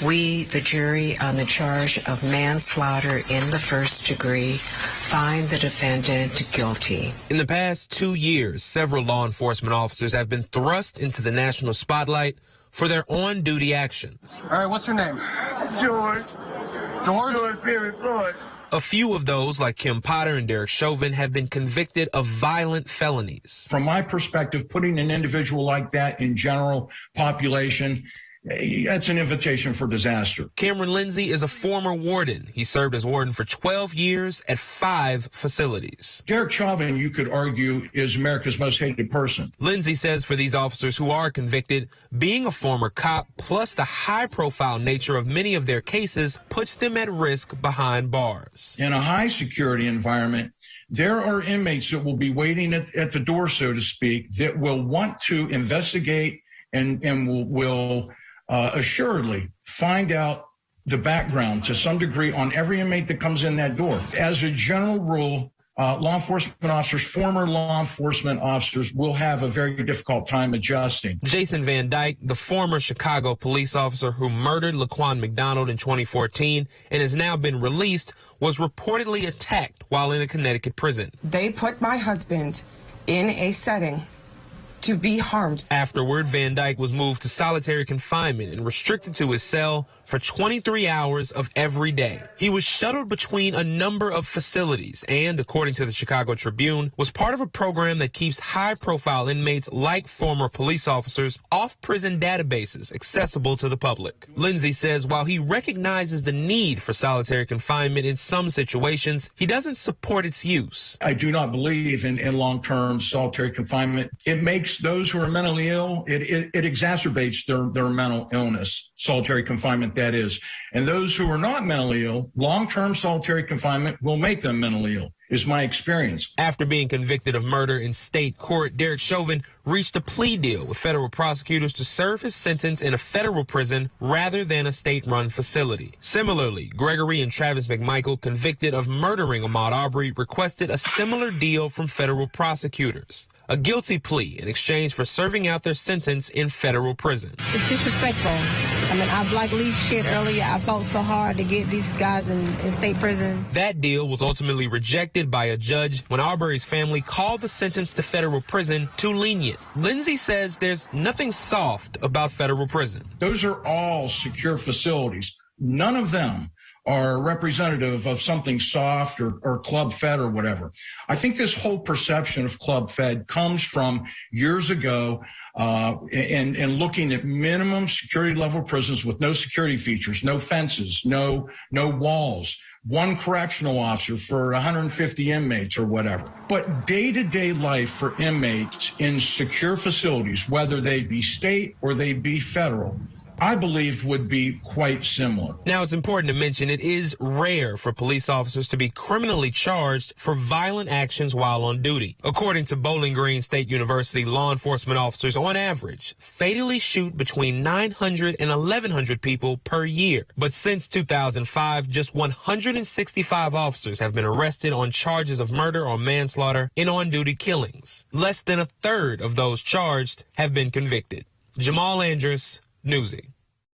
We, the jury, on the charge of manslaughter in the first degree, find the defendant guilty. In the past 2 years, several law enforcement officers have been thrust into the national spotlight for their on-duty actions. All right, what's your name? George. George? Perry Floyd. A few of those, like Kim Potter and Derek Chauvin, have been convicted of violent felonies. From my perspective, putting an individual like that in general population, that's an invitation for disaster. Cameron Lindsay is a former warden. He served as warden for 12 years at 5 facilities. Derek Chauvin, you could argue, is America's most hated person. Lindsay says for these officers who are convicted, being a former cop plus the high-profile nature of many of their cases puts them at risk behind bars. In a high-security environment, there are inmates that will be waiting at the door, so to speak, that will want to investigate and will assuredly find out the background to some degree on every inmate that comes in that door. As a general rule, law enforcement officers, former law enforcement officers, will have a very difficult time adjusting. Jason Van Dyke, the former Chicago police officer who murdered Laquan McDonald in 2014 and has now been released, was reportedly attacked while in a Connecticut prison. They put my husband in a setting to be harmed. Afterward, Van Dyke was moved to solitary confinement and restricted to his cell for 23 hours of every day. He was shuttled between a number of facilities and, according to the Chicago Tribune, was part of a program that keeps high-profile inmates like former police officers off prison databases accessible to the public. Lindsay says while he recognizes the need for solitary confinement in some situations, he doesn't support its use. I do not believe in long-term solitary confinement. It makes those who are mentally ill, it exacerbates their mental illness, solitary confinement that is. And those who are not mentally ill, long-term solitary confinement will make them mentally ill, is my experience. After being convicted of murder in state court, Derek Chauvin reached a plea deal with federal prosecutors to serve his sentence in a federal prison rather than a state-run facility. Similarly, Gregory and Travis McMichael, convicted of murdering Ahmaud Arbery, requested a similar deal from federal prosecutors. A guilty plea in exchange for serving out their sentence in federal prison. It's disrespectful. I mean, I've like Lee shared earlier, I fought so hard to get these guys in state prison. That deal was ultimately rejected by a judge when Arbery's family called the sentence to federal prison too lenient. Lindsay says there's nothing soft about federal prison. Those are all secure facilities. None of them are representative of something soft or club fed or whatever. I think this whole perception of club fed comes from years ago and looking at minimum security level prisons with no security features, no fences, no walls, one correctional officer for 150 inmates or whatever. But day-to-day life for inmates in secure facilities, whether they be state or they be federal, I believe would be quite similar. Now, it's important to mention it is rare for police officers to be criminally charged for violent actions while on duty. According to Bowling Green State University, law enforcement officers, on average, fatally shoot between 900 and 1,100 people per year. But since 2005, just 165 officers have been arrested on charges of murder or manslaughter in on-duty killings. Less than a third of those charged have been convicted. Jamal Andrus, Newsy.